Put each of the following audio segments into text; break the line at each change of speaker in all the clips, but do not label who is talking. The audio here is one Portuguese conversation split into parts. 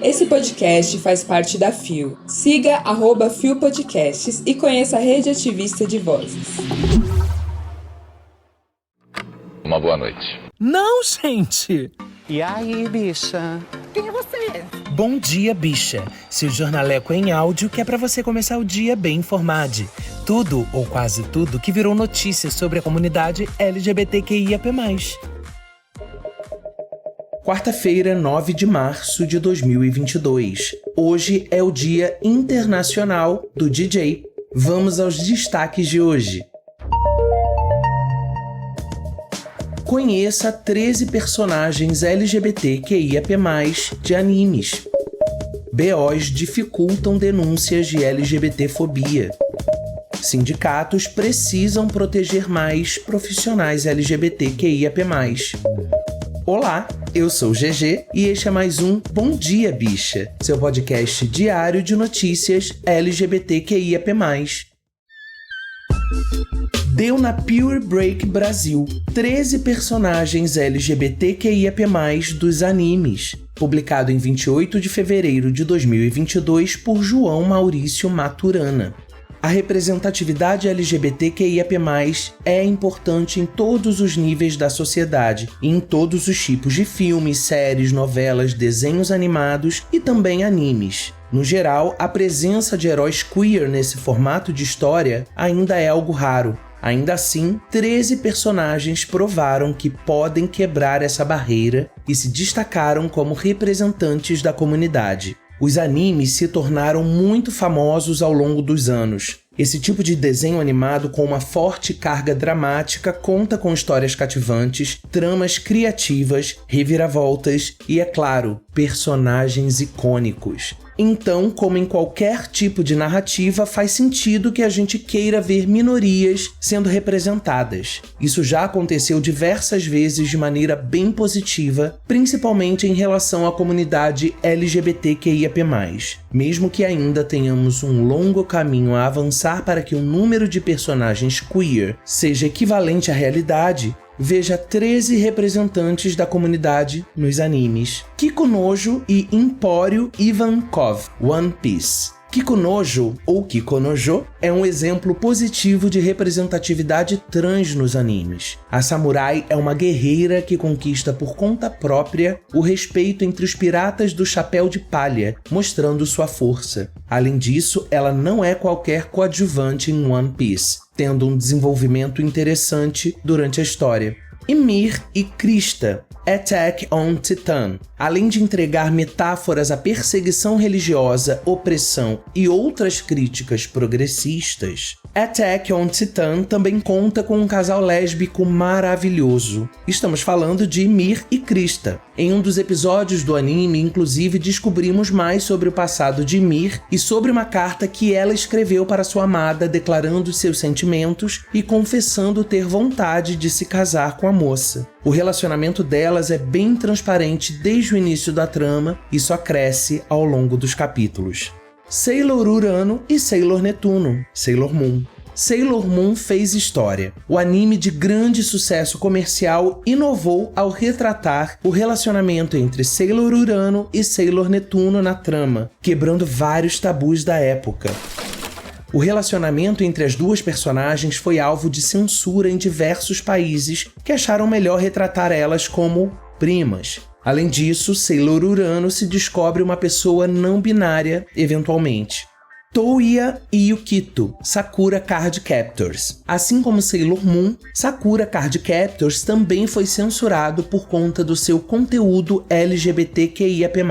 Esse podcast faz parte da FIO. Siga @FIO Podcasts e conheça a rede ativista de vozes.
Uma boa noite.
Não, gente!
E aí, bicha?
Quem é você?
Bom dia, bicha. Seu jornaleco em áudio que é pra você começar o dia bem informado. Tudo, ou quase tudo, que virou notícia sobre a comunidade LGBTQIAP+. Quarta-feira, 9 de março de 2022. Hoje é o Dia Internacional do DJ. Vamos aos destaques de hoje. Conheça 13 personagens LGBTQIAP+, de animes. BOs dificultam denúncias de LGBTfobia. Sindicatos precisam proteger mais profissionais LGBTQIAP+. Olá, eu sou o GG e este é mais um Bom Dia, Bicha, seu podcast diário de notícias LGBTQIAP+. Deu na Pure Break Brasil 13 personagens LGBTQIAP+, dos animes, publicado em 28 de fevereiro de 2022 por João Maurício Maturana. A representatividade LGBTQIAP+, é importante em todos os níveis da sociedade e em todos os tipos de filmes, séries, novelas, desenhos animados e também animes. No geral, a presença de heróis queer nesse formato de história ainda é algo raro. Ainda assim, 13 personagens provaram que podem quebrar essa barreira e se destacaram como representantes da comunidade. Os animes se tornaram muito famosos ao longo dos anos. Esse tipo de desenho animado com uma forte carga dramática conta com histórias cativantes, tramas criativas, reviravoltas e, é claro, personagens icônicos. Então, como em qualquer tipo de narrativa, faz sentido que a gente queira ver minorias sendo representadas. Isso já aconteceu diversas vezes de maneira bem positiva, principalmente em relação à comunidade LGBTQIAP+. Mesmo que ainda tenhamos um longo caminho a avançar para que o número de personagens queer seja equivalente à realidade, veja 13 representantes da comunidade nos animes. Kikunojo e Emporio Ivankov, One Piece. Kikunojo, ou Kikonojo, é um exemplo positivo de representatividade trans nos animes. A samurai é uma guerreira que conquista por conta própria o respeito entre os piratas do chapéu de palha, mostrando sua força. Além disso, ela não é qualquer coadjuvante em One Piece, tendo um desenvolvimento interessante durante a história. Ymir e Krista, Attack on Titan. Além de entregar metáforas à perseguição religiosa, opressão e outras críticas progressistas, Attack on Titan também conta com um casal lésbico maravilhoso. Estamos falando de Ymir e Krista. Em um dos episódios do anime, inclusive, descobrimos mais sobre o passado de Ymir e sobre uma carta que ela escreveu para sua amada, declarando seus sentimentos e confessando ter vontade de se casar com a moça. O relacionamento delas é bem transparente desde o início da trama e só cresce ao longo dos capítulos. Sailor Urano e Sailor Netuno, Sailor Moon. Sailor Moon fez história. O anime de grande sucesso comercial inovou ao retratar o relacionamento entre Sailor Urano e Sailor Netuno na trama, quebrando vários tabus da época. O relacionamento entre as duas personagens foi alvo de censura em diversos países que acharam melhor retratar elas como primas. Além disso, Sailor Urano se descobre uma pessoa não binária, eventualmente. Touya e Yukito, Sakura Card Captors. Assim como Sailor Moon, Sakura Card Captors também foi censurado por conta do seu conteúdo LGBTQIAP+.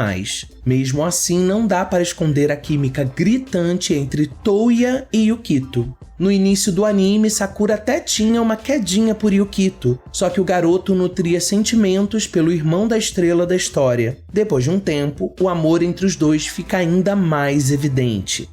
Mesmo assim, não dá para esconder a química gritante entre Touya e Yukito. No início do anime, Sakura até tinha uma quedinha por Yukito, só que o garoto nutria sentimentos pelo irmão da estrela da história. Depois de um tempo, o amor entre os dois fica ainda mais evidente.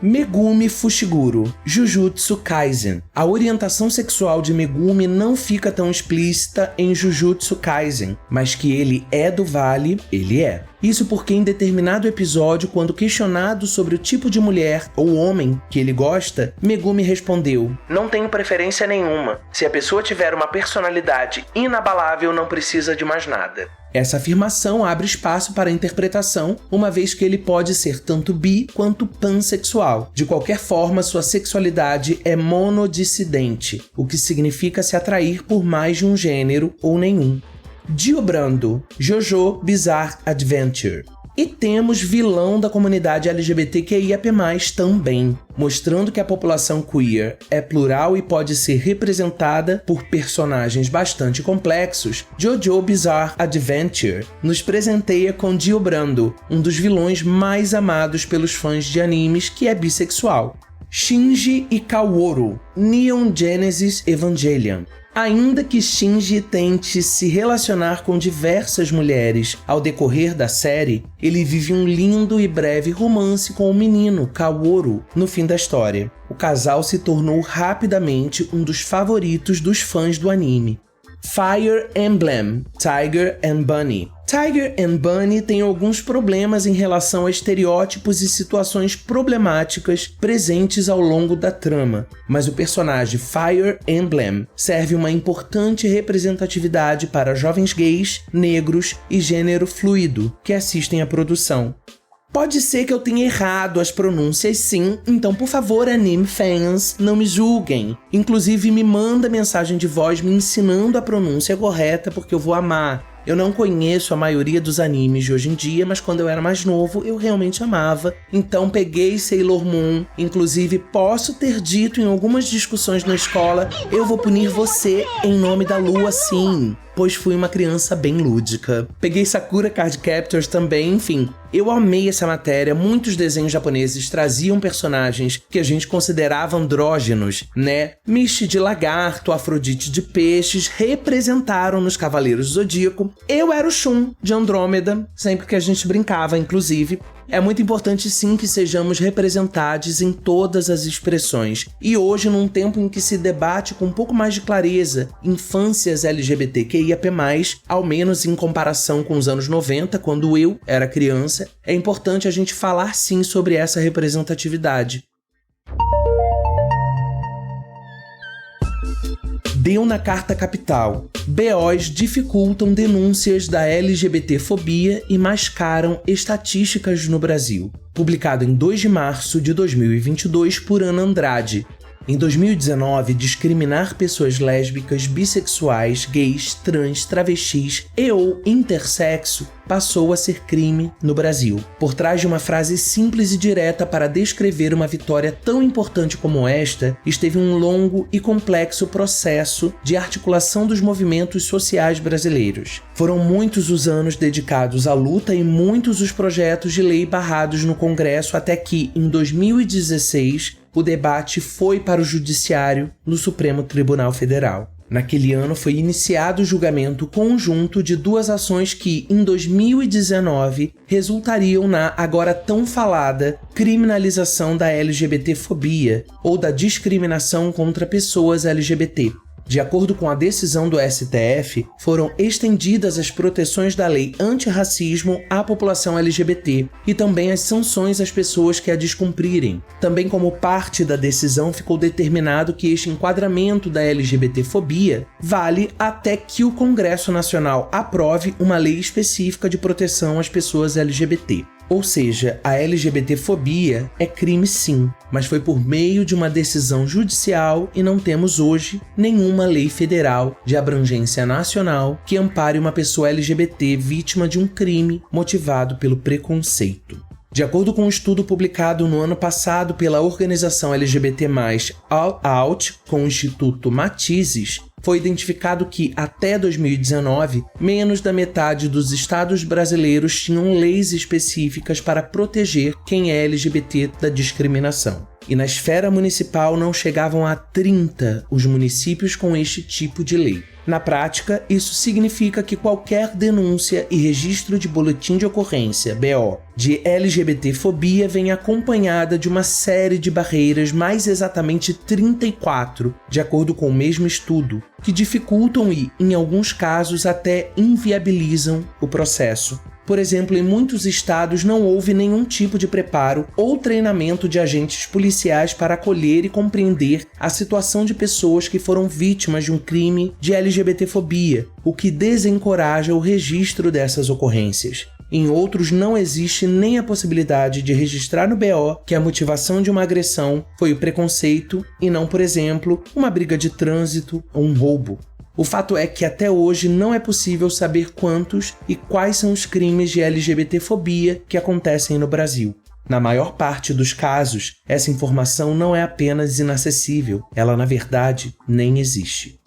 Megumi Fushiguro, Jujutsu Kaisen. A orientação sexual de Megumi não fica tão explícita em Jujutsu Kaisen, mas que ele é do Vale, ele é. Isso porque em determinado episódio, quando questionado sobre o tipo de mulher ou homem que ele gosta, Megumi respondeu: "Não tenho preferência nenhuma. Se a pessoa tiver uma personalidade inabalável, não precisa de mais nada." Essa afirmação abre espaço para a interpretação, uma vez que ele pode ser tanto bi quanto pansexual. De qualquer forma, sua sexualidade é monodissidente, o que significa se atrair por mais de um gênero ou nenhum. Dio Brando, JoJo Bizarre Adventure. E temos vilão da comunidade LGBTQIAP+, também, mostrando que a população queer é plural e pode ser representada por personagens bastante complexos. JoJo Bizarre Adventure nos presenteia com Dio Brando, um dos vilões mais amados pelos fãs de animes que é bissexual. Shinji e Kaworu, Neon Genesis Evangelion. Ainda que Shinji tente se relacionar com diversas mulheres ao decorrer da série, ele vive um lindo e breve romance com o menino, Kaworu, no fim da história. O casal se tornou rapidamente um dos favoritos dos fãs do anime. Fire Emblem, Tiger and Bunny. Tiger and Bunny tem alguns problemas em relação a estereótipos e situações problemáticas presentes ao longo da trama, mas o personagem Fire Emblem serve uma importante representatividade para jovens gays, negros e gênero fluido que assistem à produção. Pode ser que eu tenha errado as pronúncias sim, então por favor, anime fans, não me julguem. Inclusive me manda mensagem de voz me ensinando a pronúncia correta porque eu vou amar. Eu não conheço a maioria dos animes de hoje em dia, mas quando eu era mais novo, eu realmente amava. Então peguei Sailor Moon. Inclusive, posso ter dito em algumas discussões na escola, eu vou punir você em nome da lua sim, pois fui uma criança bem lúdica. Peguei Sakura Card Captors também, enfim. Eu amei essa matéria, muitos desenhos japoneses traziam personagens que a gente considerava andrógenos, né? Mishi de lagarto, Afrodite de peixes, representaram nos Cavaleiros do Zodíaco. Eu era o Shun, de Andrômeda, sempre que a gente brincava, inclusive. É muito importante sim que sejamos representados em todas as expressões. E hoje, num tempo em que se debate com um pouco mais de clareza infâncias LGBTQIAP+, ao menos em comparação com os anos 90, quando eu era criança, é importante a gente falar sim sobre essa representatividade. Deu na carta capital. BOs dificultam denúncias da LGBTfobia e mascaram estatísticas no Brasil. Publicado em 2 de março de 2022 por Ana Andrade. Em 2019, discriminar pessoas lésbicas, bissexuais, gays, trans, travestis e ou intersexo passou a ser crime no Brasil. Por trás de uma frase simples e direta para descrever uma vitória tão importante como esta, esteve um longo e complexo processo de articulação dos movimentos sociais brasileiros. Foram muitos os anos dedicados à luta e muitos os projetos de lei barrados no Congresso até que, em 2016, o debate foi para o Judiciário no Supremo Tribunal Federal. Naquele ano foi iniciado o julgamento conjunto de 2 ações que, em 2019, resultariam na agora tão falada criminalização da LGBTfobia ou da discriminação contra pessoas LGBT. De acordo com a decisão do STF, foram estendidas as proteções da lei antirracismo à população LGBT e também as sanções às pessoas que a descumprirem. Também como parte da decisão ficou determinado que este enquadramento da LGBTfobia vale até que o Congresso Nacional aprove uma lei específica de proteção às pessoas LGBT. Ou seja, a LGBTfobia é crime sim, mas foi por meio de uma decisão judicial e não temos hoje nenhuma lei federal de abrangência nacional que ampare uma pessoa LGBT vítima de um crime motivado pelo preconceito. De acordo com um estudo publicado no ano passado pela organização LGBT+, All Out, com o Instituto Matizes, foi identificado que, até 2019, menos da metade dos estados brasileiros tinham leis específicas para proteger quem é LGBT da discriminação. E na esfera municipal não chegavam a 30 os municípios com este tipo de lei. Na prática, isso significa que qualquer denúncia e registro de boletim de ocorrência, BO, de LGBTfobia vem acompanhada de uma série de barreiras, mais exatamente 34, de acordo com o mesmo estudo, que dificultam e, em alguns casos, até inviabilizam o processo. Por exemplo, em muitos estados não houve nenhum tipo de preparo ou treinamento de agentes policiais para acolher e compreender a situação de pessoas que foram vítimas de um crime de LGBTfobia, o que desencoraja o registro dessas ocorrências. Em outros, não existe nem a possibilidade de registrar no BO que a motivação de uma agressão foi o preconceito e não, por exemplo, uma briga de trânsito ou um roubo. O fato é que até hoje não é possível saber quantos e quais são os crimes de LGBTfobia que acontecem no Brasil. Na maior parte dos casos, essa informação não é apenas inacessível, ela na verdade nem existe.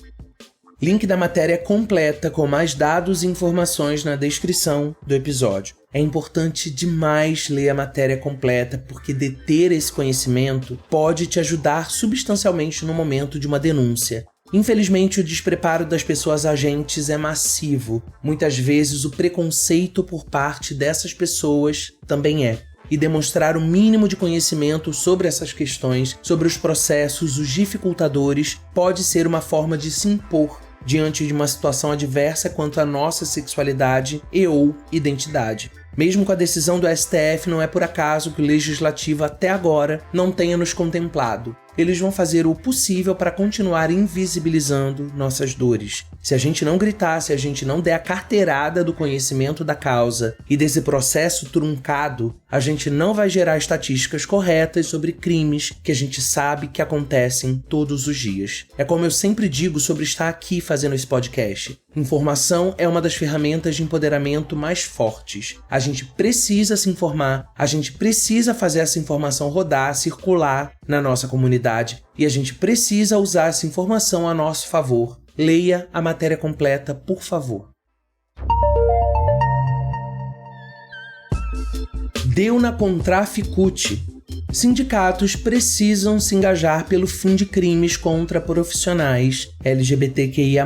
Link da matéria completa com mais dados e informações na descrição do episódio. É importante demais ler a matéria completa porque deter esse conhecimento pode te ajudar substancialmente no momento de uma denúncia. Infelizmente, o despreparo das pessoas agentes é massivo. Muitas vezes, o preconceito por parte dessas pessoas também é. E demonstrar o mínimo de conhecimento sobre essas questões, sobre os processos, os dificultadores, pode ser uma forma de se impor diante de uma situação adversa quanto à nossa sexualidade e ou identidade. Mesmo com a decisão do STF, não é por acaso que o Legislativo até agora não tenha nos contemplado. Eles vão fazer o possível para continuar invisibilizando nossas dores. Se a gente não gritar, se a gente não der a carteirada do conhecimento da causa e desse processo truncado, a gente não vai gerar estatísticas corretas sobre crimes que a gente sabe que acontecem todos os dias. É como eu sempre digo sobre estar aqui fazendo esse podcast. Informação é uma das ferramentas de empoderamento mais fortes. A gente precisa se informar, a gente precisa fazer essa informação rodar, circular na nossa comunidade e a gente precisa usar essa informação a nosso favor. Leia a matéria completa, por favor. Deu na Contraficute. Sindicatos precisam se engajar pelo fim de crimes contra profissionais LGBTQIA+.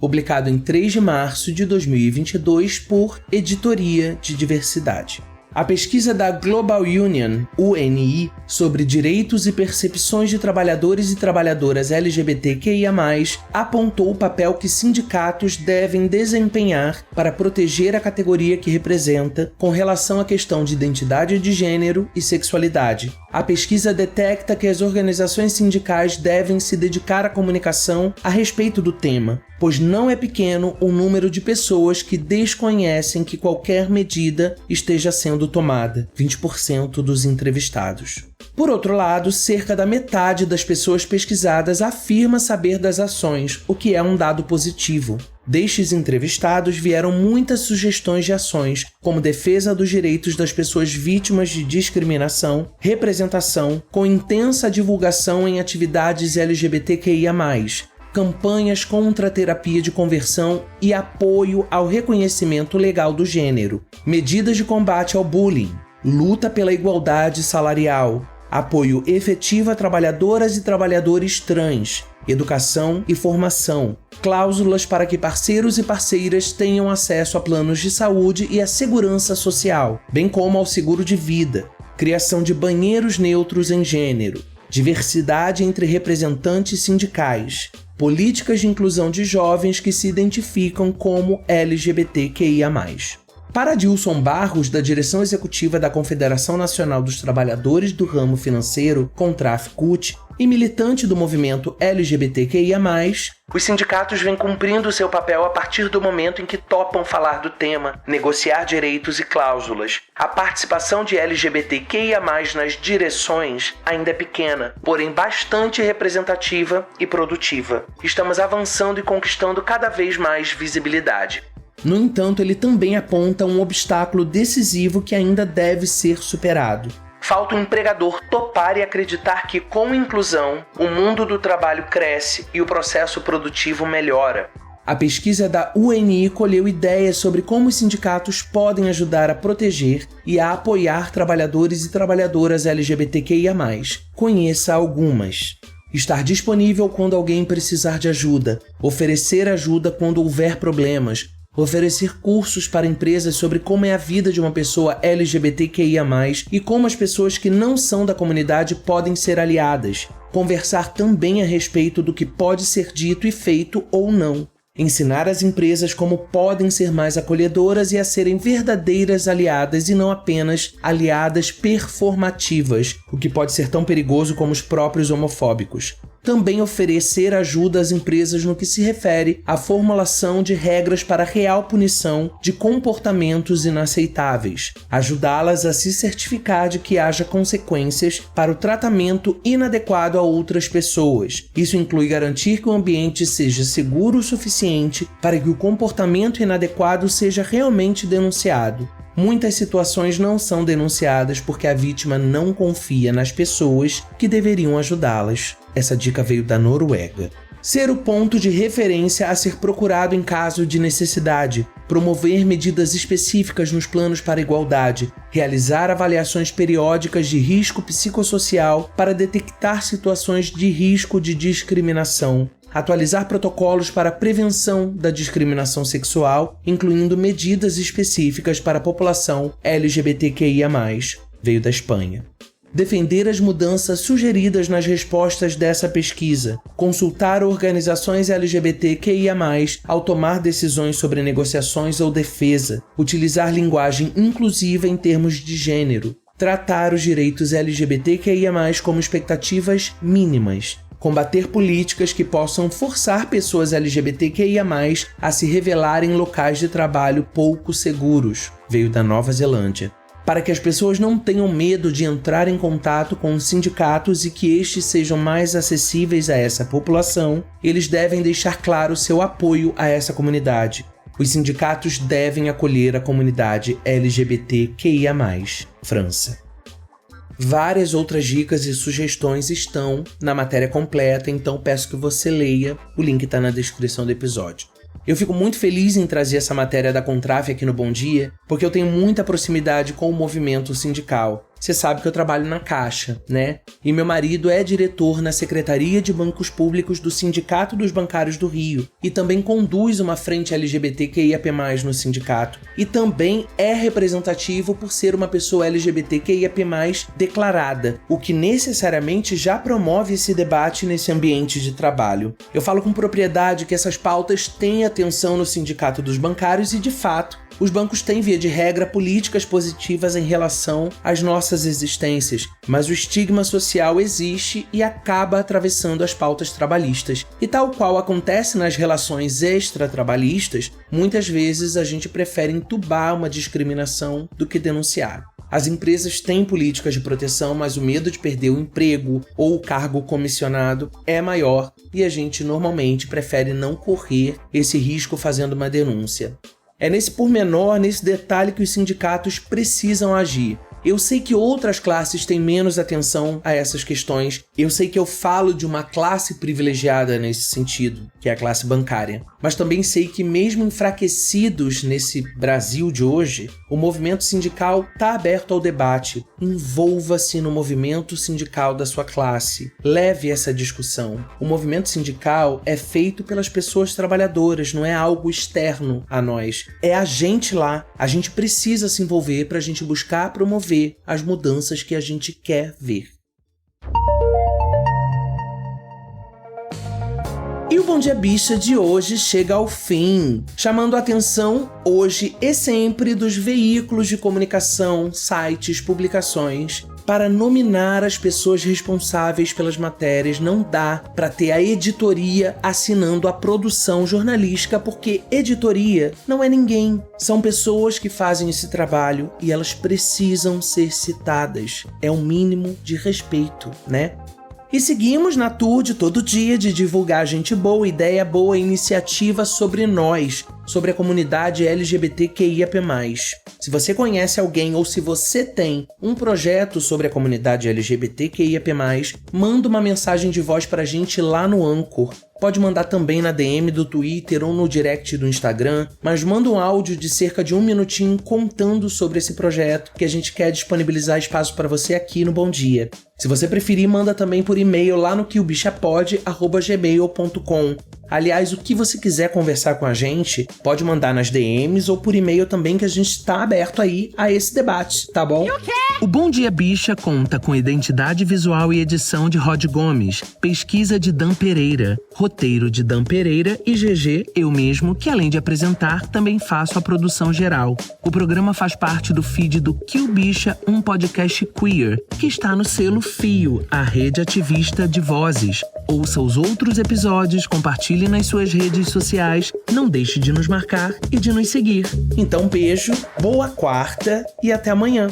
Publicado em 3 de março de 2022 por Editoria de Diversidade. A pesquisa da Global Union, UNI, sobre direitos e percepções de trabalhadores e trabalhadoras LGBTQIA+, apontou o papel que sindicatos devem desempenhar para proteger a categoria que representa com relação à questão de identidade de gênero e sexualidade. A pesquisa detecta que as organizações sindicais devem se dedicar à comunicação a respeito do tema, pois não é pequeno o número de pessoas que desconhecem que qualquer medida esteja sendo tomada, 20% dos entrevistados. Por outro lado, cerca da metade das pessoas pesquisadas afirma saber das ações, o que é um dado positivo. Destes entrevistados vieram muitas sugestões de ações, como defesa dos direitos das pessoas vítimas de discriminação, representação, com intensa divulgação em atividades LGBTQIA+, campanhas contra a terapia de conversão e apoio ao reconhecimento legal do gênero, medidas de combate ao bullying, luta pela igualdade salarial, apoio efetivo a trabalhadoras e trabalhadores trans, educação e formação, cláusulas para que parceiros e parceiras tenham acesso a planos de saúde e a segurança social, bem como ao seguro de vida, criação de banheiros neutros em gênero, diversidade entre representantes sindicais, políticas de inclusão de jovens que se identificam como LGBTQIA+. Para Dilson Barros, da direção executiva da Confederação Nacional dos Trabalhadores do Ramo Financeiro, Contraficute, e militante do movimento LGBTQIA+, os sindicatos vêm cumprindo seu papel a partir do momento em que topam falar do tema, negociar direitos e cláusulas. A participação de LGBTQIA+, nas direções ainda é pequena, porém bastante representativa e produtiva. Estamos avançando e conquistando cada vez mais visibilidade. No entanto, ele também aponta um obstáculo decisivo que ainda deve ser superado. Falta o empregador topar e acreditar que, com inclusão, o mundo do trabalho cresce e o processo produtivo melhora. A pesquisa da UNI colheu ideias sobre como os sindicatos podem ajudar a proteger e a apoiar trabalhadores e trabalhadoras LGBTQIA+. Conheça algumas. Estar disponível quando alguém precisar de ajuda, oferecer ajuda quando houver problemas, oferecer cursos para empresas sobre como é a vida de uma pessoa LGBTQIA+, e como as pessoas que não são da comunidade podem ser aliadas. Conversar também a respeito do que pode ser dito e feito ou não. Ensinar as empresas como podem ser mais acolhedoras e a serem verdadeiras aliadas e não apenas aliadas performativas, o que pode ser tão perigoso como os próprios homofóbicos. Também oferecer ajuda às empresas no que se refere à formulação de regras para a real punição de comportamentos inaceitáveis. Ajudá-las a se certificar de que haja consequências para o tratamento inadequado a outras pessoas. Isso inclui garantir que o ambiente seja seguro o suficiente para que o comportamento inadequado seja realmente denunciado. Muitas situações não são denunciadas porque a vítima não confia nas pessoas que deveriam ajudá-las. Essa dica veio da Noruega. Ser o ponto de referência a ser procurado em caso de necessidade, promover medidas específicas nos planos para a igualdade, realizar avaliações periódicas de risco psicossocial para detectar situações de risco de discriminação, atualizar protocolos para a prevenção da discriminação sexual, incluindo medidas específicas para a população LGBTQIA+, veio da Espanha. Defender as mudanças sugeridas nas respostas dessa pesquisa, consultar organizações LGBTQIA+, ao tomar decisões sobre negociações ou defesa, utilizar linguagem inclusiva em termos de gênero, tratar os direitos LGBTQIA+, como expectativas mínimas, combater políticas que possam forçar pessoas LGBTQIA+, a se revelarem em locais de trabalho pouco seguros, veio da Nova Zelândia. Para que as pessoas não tenham medo de entrar em contato com os sindicatos e que estes sejam mais acessíveis a essa população, eles devem deixar claro seu apoio a essa comunidade. Os sindicatos devem acolher a comunidade LGBTQIA+, França. Várias outras dicas e sugestões estão na matéria completa, então peço que você leia, o link está na descrição do episódio. Eu fico muito feliz em trazer essa matéria da Contrafe aqui no Bom Dia, porque eu tenho muita proximidade com o movimento sindical. Você sabe que eu trabalho na Caixa, né? E meu marido é diretor na Secretaria de Bancos Públicos do Sindicato dos Bancários do Rio e também conduz uma frente LGBTQIAP+, no sindicato. E também é representativo por ser uma pessoa LGBTQIAP+, declarada, o que necessariamente já promove esse debate nesse ambiente de trabalho. Eu falo com propriedade que essas pautas têm atenção no Sindicato dos Bancários e, de fato, os bancos têm, via de regra, políticas positivas em relação às nossas existências, mas o estigma social existe e acaba atravessando as pautas trabalhistas. E tal qual acontece nas relações extratrabalhistas, muitas vezes a gente prefere entubar uma discriminação do que denunciar. As empresas têm políticas de proteção, mas o medo de perder o emprego ou o cargo comissionado é maior e a gente normalmente prefere não correr esse risco fazendo uma denúncia. É nesse pormenor, nesse detalhe que os sindicatos precisam agir. Eu sei que outras classes têm menos atenção a essas questões. Eu sei que eu falo de uma classe privilegiada nesse sentido, que é a classe bancária. Mas também sei que mesmo enfraquecidos nesse Brasil de hoje, o movimento sindical está aberto ao debate. Envolva-se no movimento sindical da sua classe. Leve essa discussão. O movimento sindical é feito pelas pessoas trabalhadoras, não é algo externo a nós. É a gente lá. A gente precisa se envolver para a gente buscar promover as mudanças que a gente quer ver. E o Bom Dia Bicha de hoje chega ao fim, chamando a atenção hoje e sempre dos veículos de comunicação, sites, publicações, para nominar as pessoas responsáveis pelas matérias. Não dá para ter a editoria assinando a produção jornalística, porque editoria não é ninguém. São pessoas que fazem esse trabalho e elas precisam ser citadas. É um mínimo de respeito, né? E seguimos na tour de todo dia de divulgar gente boa, ideia boa, iniciativa sobre nós, sobre a comunidade LGBTQIAP+. Se você conhece alguém ou se você tem um projeto sobre a comunidade LGBTQIAP+, manda uma mensagem de voz pra gente lá no Anchor. Pode mandar também na DM do Twitter ou no direct do Instagram, mas manda um áudio de cerca de 1 minutinho contando sobre esse projeto, que a gente quer disponibilizar espaço para você aqui no Bom Dia. Se você preferir, manda também por e-mail lá no queobichapod@gmail.com. Aliás, o que você quiser conversar com a gente, pode mandar nas DMs ou por e-mail também, que a gente está aberto aí a esse debate, tá bom? O Bom Dia Bicha conta com identidade visual e edição de Rod Gomes, pesquisa de Dan Pereira, roteiro de Dan Pereira e GG, eu mesmo, que além de apresentar, também faço a produção geral. O programa faz parte do feed do Kill Bicha, um podcast queer, que está no selo Fio, a rede ativista de vozes. Ouça os outros episódios, compartilhe nas suas redes sociais, não deixe de nos marcar e de nos seguir. Então beijo, boa quarta e até amanhã.